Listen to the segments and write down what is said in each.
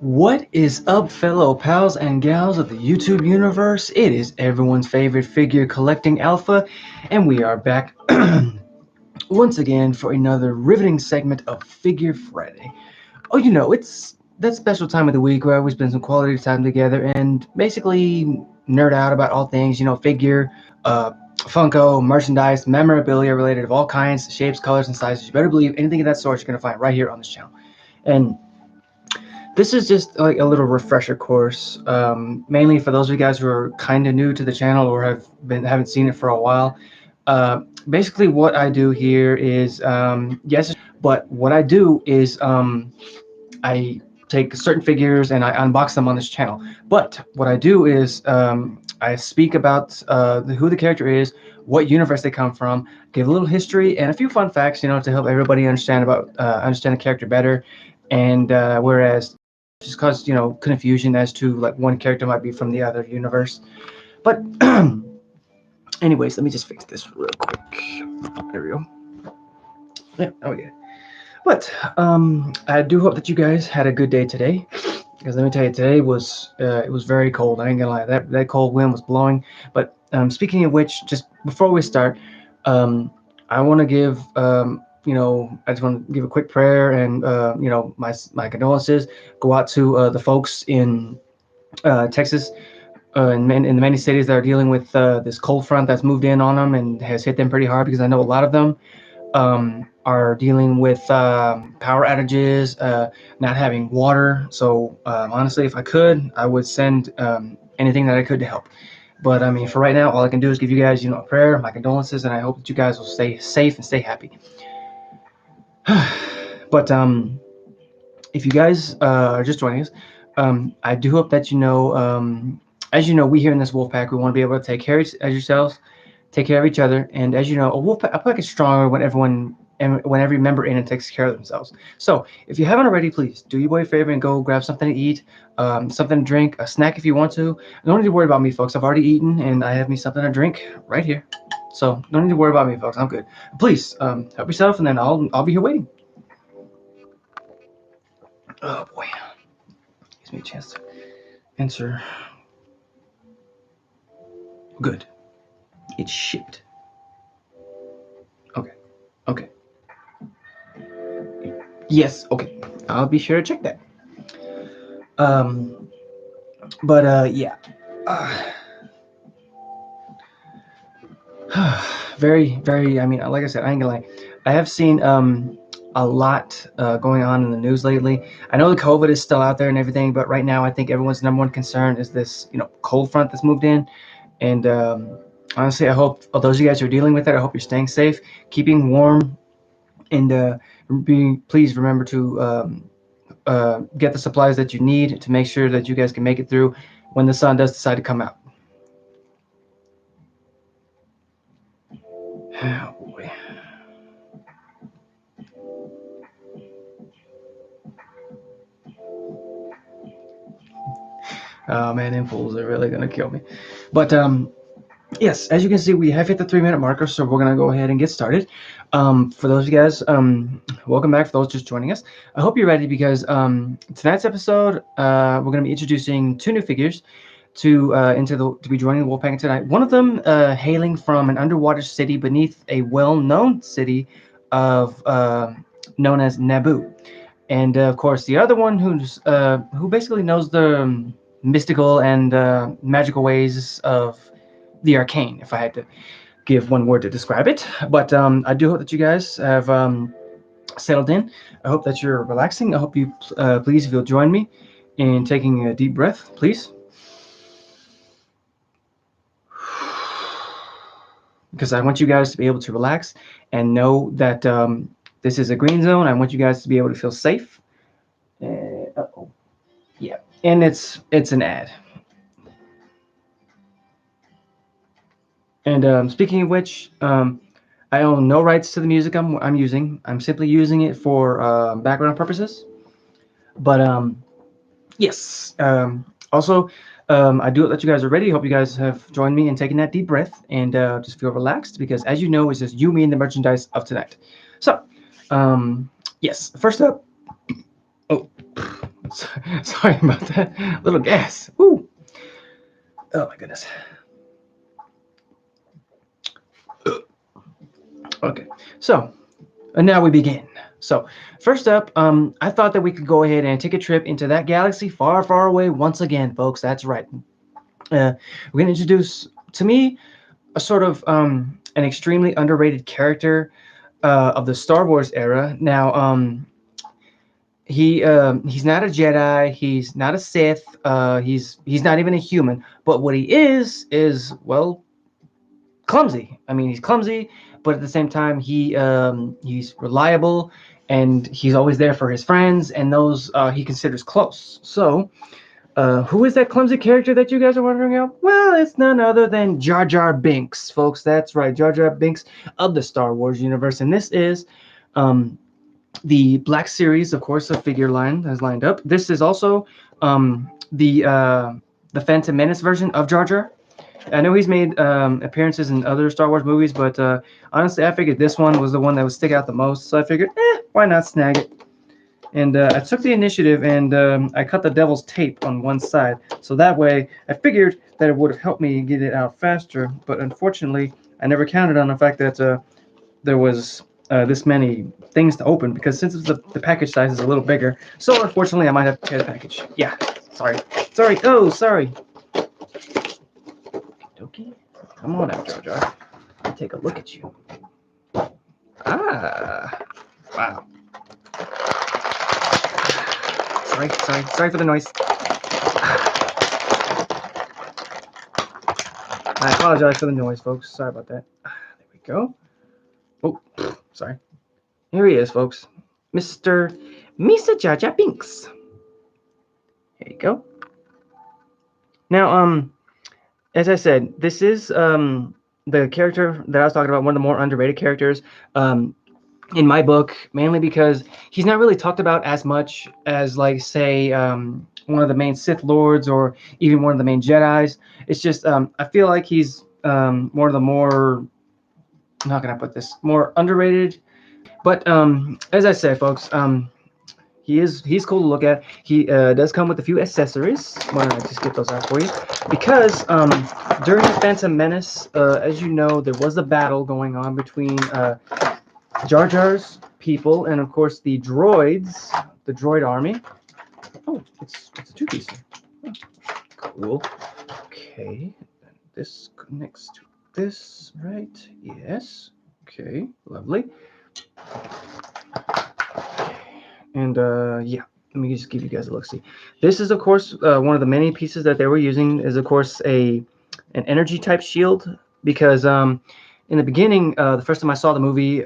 What is up, fellow pals and gals of the YouTube universe? It is everyone's favorite figure collecting alpha, and we are back once again for another riveting segment of Figure Friday. Oh, it's that special time of the week where we spend some quality time together and basically nerd out about all things, figure, Funko, merchandise, memorabilia related of all kinds, shapes, colors, and sizes. You better believe anything of that sort you're going to find right here on this channel. And this is just like a little refresher course, mainly for those of you guys who are kind of new to the channel or haven't seen it for a while. Basically, what I do here is yes, but what I do is I take certain figures and I unbox them on this channel. But what I do is I speak about who the character is, what universe they come from, give a little history and a few fun facts, to help everybody understand the character better. And whereas just cause confusion as to like one character might be from the other universe. But anyways, let me just fix this real quick. There we go. Yeah, okay. But I do hope that you guys had a good day today, because let me tell you, today was it was very cold. I ain't gonna lie, that cold wind was blowing. But speaking of which, just before we start, I want to give I just want to give a quick prayer and my condolences go out to the folks in Texas. In the many cities that are dealing with this cold front that's moved in on them and has hit them pretty hard, because I know a lot of them are dealing with power outages, not having water. So honestly, if I could, I would send anything that I could to help. But I mean, for right now, all I can do is give you guys, a prayer, my condolences, and I hope that you guys will stay safe and stay happy. But if you guys are just joining us, I do hope that as you know, we here in this wolf pack, we want to be able to take care of yourselves, take care of each other, and as you know, a pack is stronger when every member in it takes care of themselves. So if you haven't already, please do your boy a favor and go grab something to eat, something to drink, a snack if you want to. Don't need to worry about me, folks. I've already eaten and I have me something to drink right here. So don't need to worry about me, folks. I'm good. Please help yourself, and then I'll be here waiting. Oh boy, gives me a chance to answer. Good. It's shipped. Okay. Okay. Yes. Okay. I'll be sure to check that. But yeah. Very, very. I mean, like I said, I ain't gonna lie. I have seen a lot going on in the news lately. I know the COVID is still out there and everything, but right now I think everyone's number one concern is this, cold front that's moved in. And honestly, I hope those of you guys who are dealing with it, I hope you're staying safe, keeping warm, and please remember to get the supplies that you need to make sure that you guys can make it through when the sun does decide to come out. Oh boy. Oh man, them fools are really gonna kill me. But yes, as you can see, we have hit the 3-minute marker, so we're gonna go ahead and get started. For those of you guys, welcome back. For those just joining us, I hope you're ready, because tonight's episode, we're gonna be introducing 2 new figures to be joining the Wolfpack tonight. One of them hailing from an underwater city beneath a well-known city of known as Naboo, and of course the other one who basically knows the mystical and magical ways of the arcane, if I had to give one word to describe it. But I do hope that you guys have settled in. I hope that you're relaxing. I hope you please, if you'll join me in taking a deep breath, please. Because I want you guys to be able to relax and know that this is a green zone. I want you guys to be able to feel safe. Uh-oh. Yeah, and it's an ad. And speaking of which, I own no rights to the music I'm using. I'm simply using it for background purposes. But yes. Also, I do hope that you guys are ready. Hope you guys have joined me in taking that deep breath and just feel relaxed, because as you know, it's just you, me, and the merchandise of tonight. So, yes. First up. Oh, Sorry about that. Little gas. Woo. Oh my goodness. Okay. So, and now we begin. So, first up, I thought that we could go ahead and take a trip into that galaxy far, far away once again, folks. That's right. We're going to introduce, to me, a sort of an extremely underrated character of the Star Wars era. Now, he's not a Jedi. He's not a Sith. He's not even a human. But what he is well clumsy. I mean, he's clumsy, but at the same time, he's reliable, and he's always there for his friends, and those he considers close. So, who is that clumsy character that you guys are wondering about? Well, it's none other than Jar Jar Binks, folks. That's right, Jar Jar Binks of the Star Wars universe, and this is um, the Black Series, of course, a figure line has lined up. This is also the Phantom Menace version of Jar Jar. I know he's made appearances in other Star Wars movies, but honestly, I figured this one was the one that would stick out the most. So I figured, why not snag it? And I took the initiative and I cut the devil's tape on one side. So that way, I figured that it would have helped me get it out faster. But unfortunately, I never counted on the fact that there was this many things to open, because since the package size is a little bigger. So unfortunately, I might have to tear the package. Yeah, sorry. Oh, sorry. Okay, come on out, Jar Jar. Let me take a look at you. Ah, wow. Sorry for the noise. I apologize for the noise, folks. Sorry about that. There we go. Oh, sorry. Here he is, folks. Mr. Jar Jar Binks. Here you go. Now, as I said, this is the character that I was talking about, one of the more underrated characters. In my book, mainly because he's not really talked about as much as, like, say, one of the main Sith Lords or even one of the main Jedis. It's just I feel like he's one of the more, how can I put this, more underrated. But as I said, folks, he's cool to look at. He does come with a few accessories. Why don't I just get those out for you? Because during the Phantom Menace, as you know, there was a battle going on between Jar Jar's people and, of course, the droids, the droid army. Oh, it's a two-piecer. Oh, cool. Okay, this connects to this, right? Yes. Okay, lovely. And yeah, let me just give you guys a look. See, this is, of course, one of the many pieces that they were using is, of course, an energy type shield, because in the beginning, the first time I saw the movie.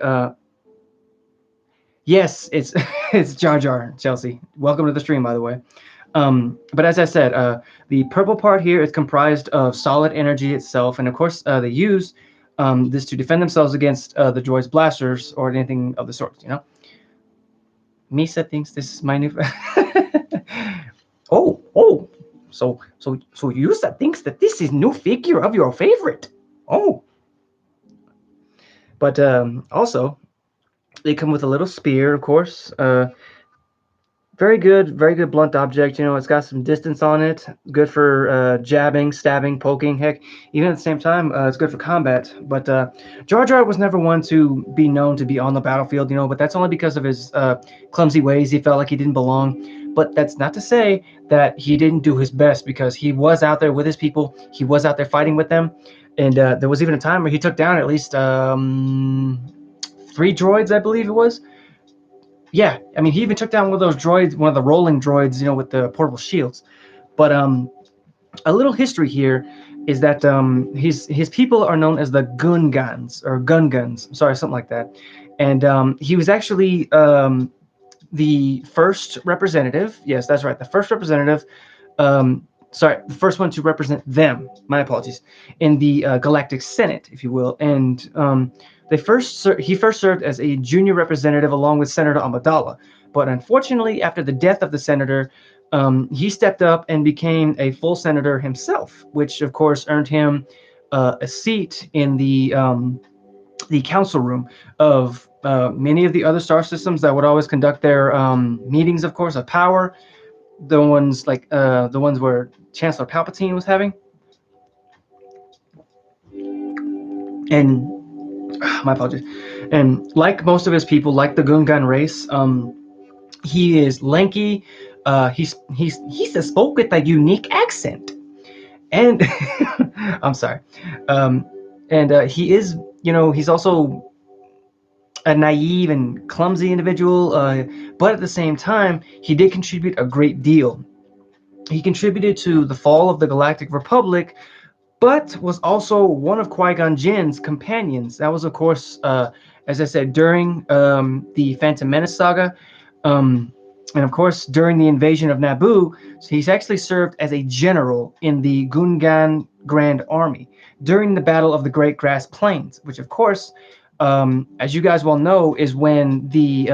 Yes, it's it's Jar Jar, Chelsea. Welcome to the stream, by the way. But as I said, the purple part here is comprised of solid energy itself, and of course they use this to defend themselves against the droid's blasters or anything of the sort. You know, Misa thinks this is my new. oh, so Yusa thinks that this is new figure of your favorite. Oh, but also they come with a little spear, of course. Very good blunt object. You know, it's got some distance on it. Good for jabbing, stabbing, poking. Heck, even at the same time, it's good for combat. But Jar Jar was never one to be known to be on the battlefield, you know, but that's only because of his clumsy ways. He felt like he didn't belong. But that's not to say that he didn't do his best, because he was out there with his people. He was out there fighting with them. And there was even a time where he took down at least 3 droids, I believe it was. Yeah, I mean, he even took down one of those droids, one of the rolling droids, you know, with the portable shields. But a little history here is that his people are known as the Gungans or Gungans, sorry, something like that. And he was actually the first representative. Yes, that's right, the first representative. Sorry, the first one to represent them. My apologies. In the Galactic Senate, if you will, and he first served as a junior representative along with Senator Amidala. But unfortunately, after the death of the senator, he stepped up and became a full senator himself, which of course earned him a seat in the council room of many of the other star systems that would always conduct their meetings, of course, of power. the ones like the ones where Chancellor Palpatine was having. And my apologies. And like most of his people, like the Gungan race, he is lanky. He's spoke with a unique accent, and I'm sorry. Um, and he is, he's also a naive and clumsy individual. But at the same time, he did contribute a great deal. He contributed to the fall of the Galactic Republic, but was also one of Qui-Gon Jinn's companions. That was, of course, as I said, during the Phantom Menace saga, um, and of course during the invasion of Naboo. So he's actually served as a general in the Gungan Grand Army during the Battle of the Great Grass Plains, which, of course, as you guys well know, is when the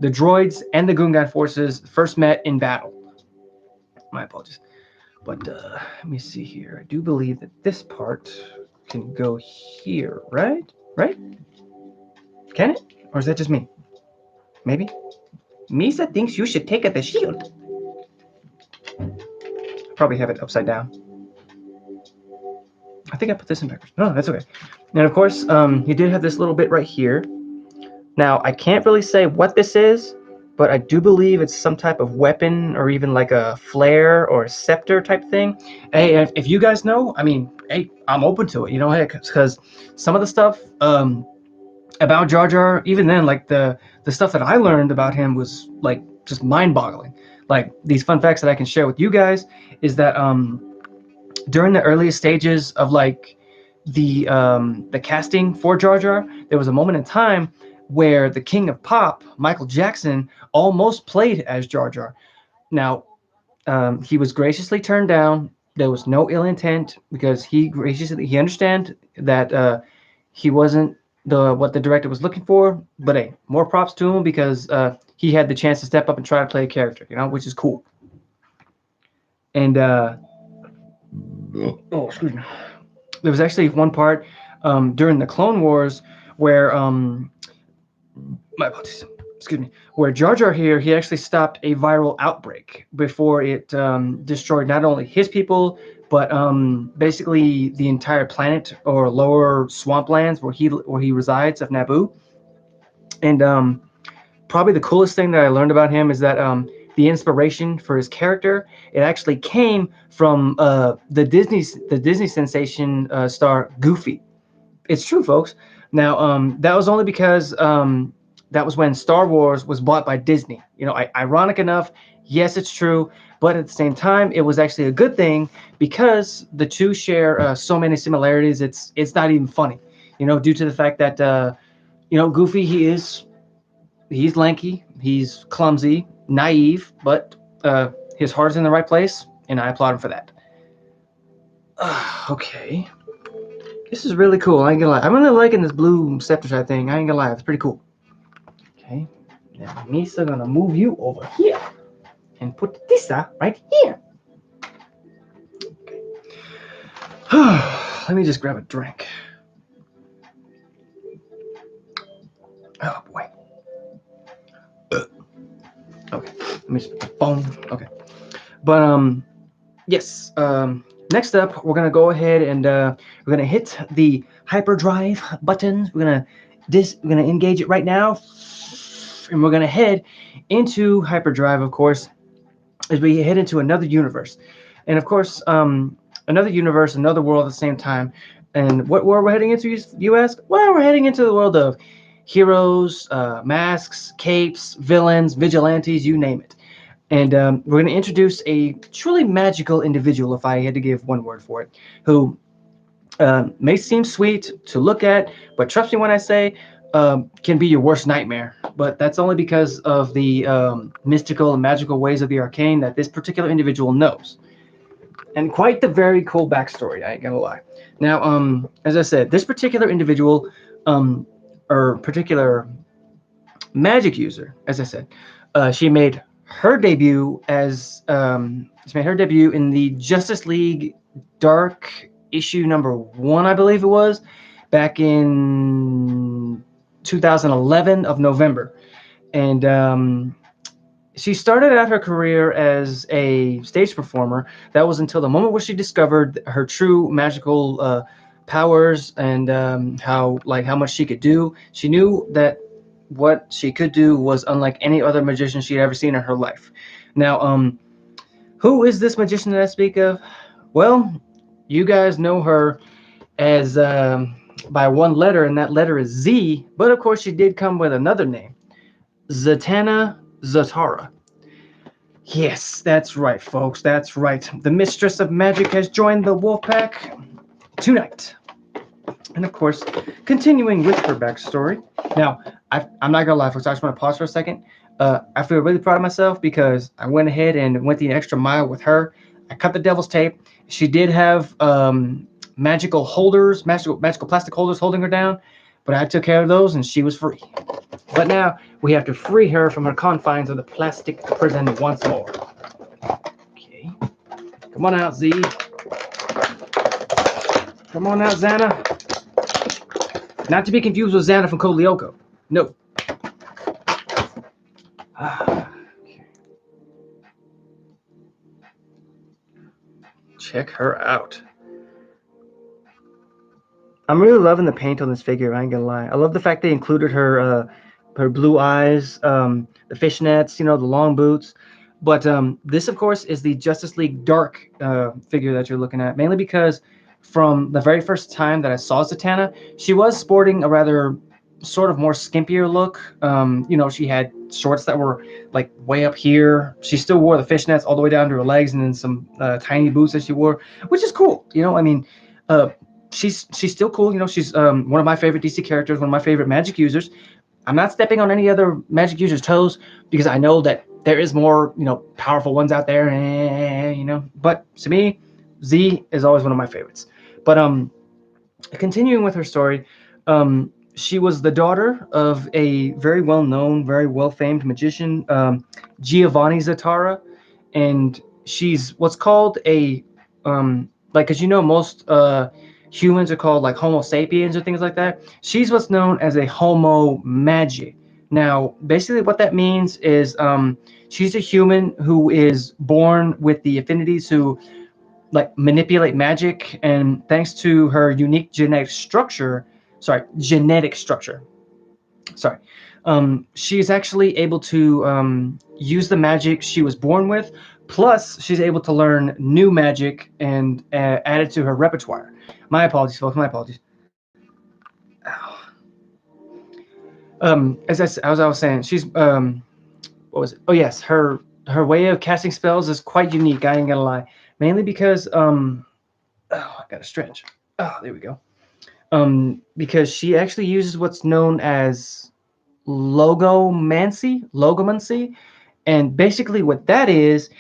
droids and the Gungan forces first met in battle. My apologies. But let me see here. I do believe that this part can go here, right? Right? Can it? Or is that just me? Maybe? Misa thinks you should take the shield. Probably have it upside down. I think I put this in backwards. No, that's okay. And of course, you did have this little bit right here. Now, I can't really say what this is, but I do believe it's some type of weapon or even like a flare or a scepter type thing. Hey, if you guys know, I mean, hey, I'm open to it, because some of the stuff about Jar Jar, even then, like the stuff that I learned about him was like just mind-boggling. Like these fun facts that I can share with you guys is that during the earliest stages of like the casting for Jar Jar, there was a moment in time where the King of Pop, Michael Jackson, almost played as Jar Jar. Now, he was graciously turned down. There was no ill intent because he understand that he wasn't the what the director was looking for. But hey, more props to him because he had the chance to step up and try to play a character, which is cool. And oh, excuse me. There was actually one part during the Clone Wars where my apologies, excuse me, where Jar Jar here, he actually stopped a viral outbreak before it destroyed not only his people but basically the entire planet or lower swamplands where he resides of Naboo. And probably the coolest thing that I learned about him is that the inspiration for his character, it actually came from the Disney sensation star Goofy. It's true, folks. Now, that was only because that was when Star Wars was bought by Disney. Ironic enough, yes, it's true, but at the same time, it was actually a good thing because the two share so many similarities. It's not even funny, due to the fact that Goofy, he's lanky, he's clumsy, naive, but his heart's in the right place, and I applaud him for that. Okay. This is really cool. I ain't gonna lie. I'm really liking this blue scepter type thing. I ain't gonna lie. It's pretty cool. Okay. Now, Misa gonna move you over here and put Tisa right here. Okay. Let me just grab a drink. Oh boy. Okay. Let me just put the phone. Okay. But yes. Next up, we're gonna go ahead and we're gonna hit the hyperdrive buttons. We're gonna engage it right now, and we're gonna head into hyperdrive, of course, as we head into another universe, and of course, another universe, another world at the same time. And what world we're heading into, you ask? Well, we're heading into the world of heroes, masks, capes, villains, vigilantes, you name it. And we're going to introduce a truly magical individual, if I had to give one word for it, who may seem sweet to look at, but trust me when I say can be your worst nightmare. But that's only because of the mystical and magical ways of the arcane that this particular individual knows. And quite the very cool backstory, I ain't gonna lie. Now, as I said, this particular individual, or particular magic user, as I said, she made her debut in the Justice League Dark issue number 1, I believe it was, back in 2011 of November. And She started out her career as a stage performer. That was until the moment where she discovered her true magical powers and how much she could do. She knew that what she could do was unlike any other magician she'd ever seen in her life. Now, who is this magician that I speak of? Well, you guys know her as by one letter, and that letter is Z. But of course, she did come with another name, Zatanna Zatara. Yes, that's right, folks. That's right. The Mistress of Magic has joined the Wolfpack tonight. And of course, continuing with her backstory. Now, I'm not gonna lie, folks. I just want to pause for a second. I feel really proud of myself because I went ahead and went the extra mile with her. I cut the devil's tape. She did have magical holders, magical plastic holders holding her down, but I took care of those, and she was free. But now we have to free her from her confines of the plastic prison once more. Okay, come on out, Z. Come on out, Xana. Not to be confused with Xana from Code Lyoko. No. Okay. Check her out. I'm really loving the paint on this figure. I ain't gonna lie. I love the fact they included her blue eyes, the fishnets, the long boots. But this, of course, is the Justice League Dark figure that you're looking at, mainly because from the very first time that I saw Zatanna, she was sporting a rather sort of more skimpier look. She had shorts that were like way up here. She still wore the fishnets all the way down to her legs, and then some tiny boots that she wore, which is cool. I mean, uh, she's still cool. She's one of my favorite DC characters, one of my favorite Magic users. I'm not stepping on any other Magic users' toes because I know that there is more, powerful ones out there. But to me, Z is always one of my favorites. But continuing with her story, she was the daughter of a very well-known, very well-famed magician, Giovanni Zatara, and she's what's called a like, as most humans are called like Homo sapiens or things like that. She's what's known as a Homo Magic. Now, basically, what that means is she's a human who is born with the affinities to like manipulate magic, and thanks to her unique genetic structure, sorry, she's actually able to use the magic she was born with, plus she's able to learn new magic and add it to her repertoire. My apologies, folks, my apologies. As I was saying, she's what was it? Oh yes, her way of casting spells is quite unique. I ain't gonna lie, mainly because I got to stretch. Oh, there we go. Because she actually uses what's known as logomancy, and basically what that is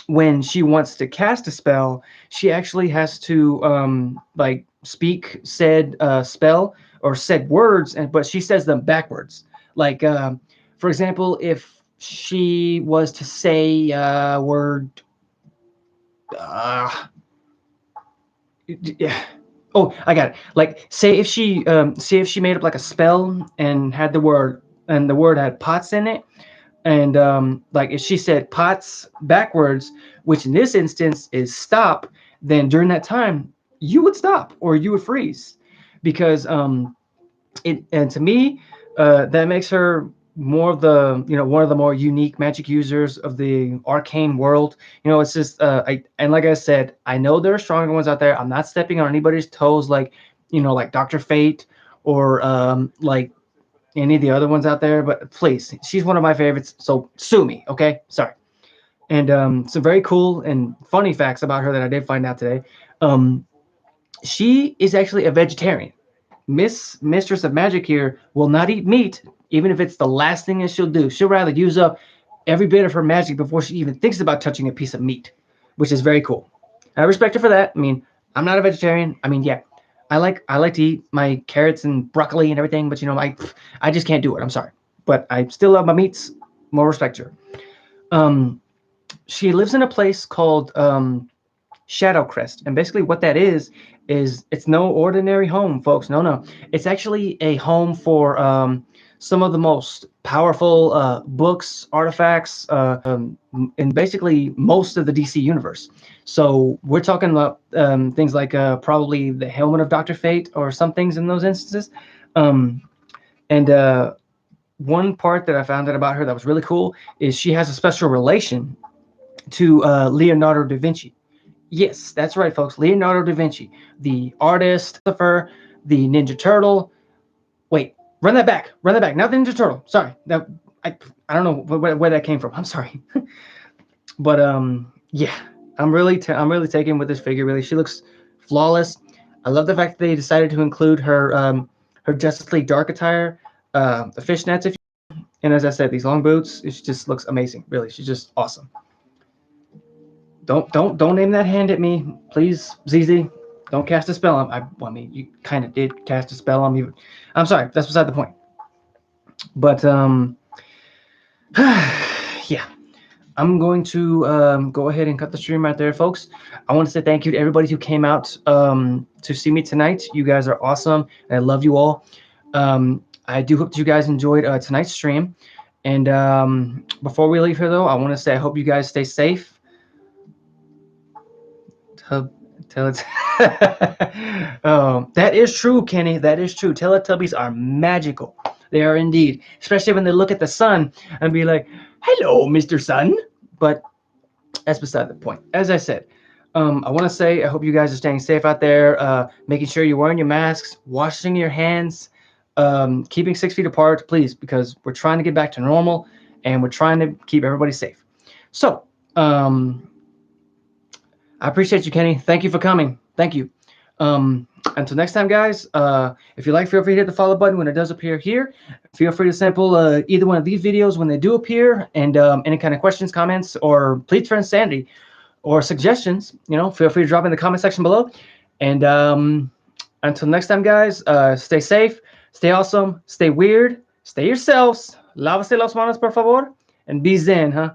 when she wants to cast a spell, she actually has to like speak said spell or said words, and but she says them backwards. Like for example, if she was to say word. Uh, yeah. Oh, I got it. Like, say if she made up like a spell and had the word had pots in it, and like if she said pots backwards, which in this instance is stop, then during that time you would stop or you would freeze, because it and to me that makes her more of the one of the more unique magic users of the arcane world. It's just and like I said, I know there are stronger ones out there. I'm not stepping on anybody's toes, like like Dr. Fate or like any of the other ones out there, but please, she's one of my favorites, so sue me, okay? Sorry. And some very cool and funny facts about her that I did find out today. um she is actually a vegetarian. Mistress of Magic here will not eat meat, even if it's the last thing that she'll do. She'll rather use up every bit of her magic before she even thinks about touching a piece of meat, which is very cool. I respect her for that. I mean, I'm not a vegetarian. I mean, yeah, I like to eat my carrots and broccoli and everything, but I just can't do it. I'm sorry, but I still love my meats. More respect to her. Um, she lives in a place called Shadowcrest, and basically what that is it's no ordinary home, folks. No, no, it's actually a home for some of the most powerful books, artifacts, in basically most of the DC universe. So we're talking about things like probably the helmet of Doctor Fate or some things in those instances. Um, and one part that I found out about her that was really cool is she has a special relation to Leonardo da Vinci. Yes, that's right, folks. Leonardo da Vinci, the artist, the Ninja Turtle. Wait, run that back. Run that back. Not the Ninja Turtle. Sorry. That I don't know where that came from. I'm sorry. But yeah, I'm really taken with this figure. Really, she looks flawless. I love the fact that they decided to include her Justice League Dark attire, the fishnets, if you, and as I said, these long boots. It just looks amazing. Really, she's just awesome. Don't aim that hand at me, please, ZZ. Don't cast a spell on. I mean, you kind of did cast a spell on me. I'm sorry. That's beside the point. But yeah, I'm going to go ahead and cut the stream right there, folks. I want to say thank you to everybody who came out to see me tonight. You guys are awesome, and I love you all. I do hope that you guys enjoyed tonight's stream. And before we leave here, though, I want to say I hope you guys stay safe. Tell it. That is true, Kenny. That is true. Teletubbies are magical. They are indeed, especially when they look at the sun and be like, "Hello, Mr. Sun." But that's beside the point. As I said, I want to say I hope you guys are staying safe out there, making sure you're wearing your masks, washing your hands, keeping 6 feet apart, please, because we're trying to get back to normal and we're trying to keep everybody safe. So, I appreciate you, Kenny. Thank you for coming. Thank you. Until next time, guys, if you like, feel free to hit the follow button when it does appear here. Feel free to sample either one of these videos when they do appear, and any kind of questions, comments, or pleas for insanity or suggestions, feel free to drop in the comment section below. And until next time, guys, stay safe, stay awesome, stay weird, stay yourselves. Lávase las manos, por favor, and be zen, huh?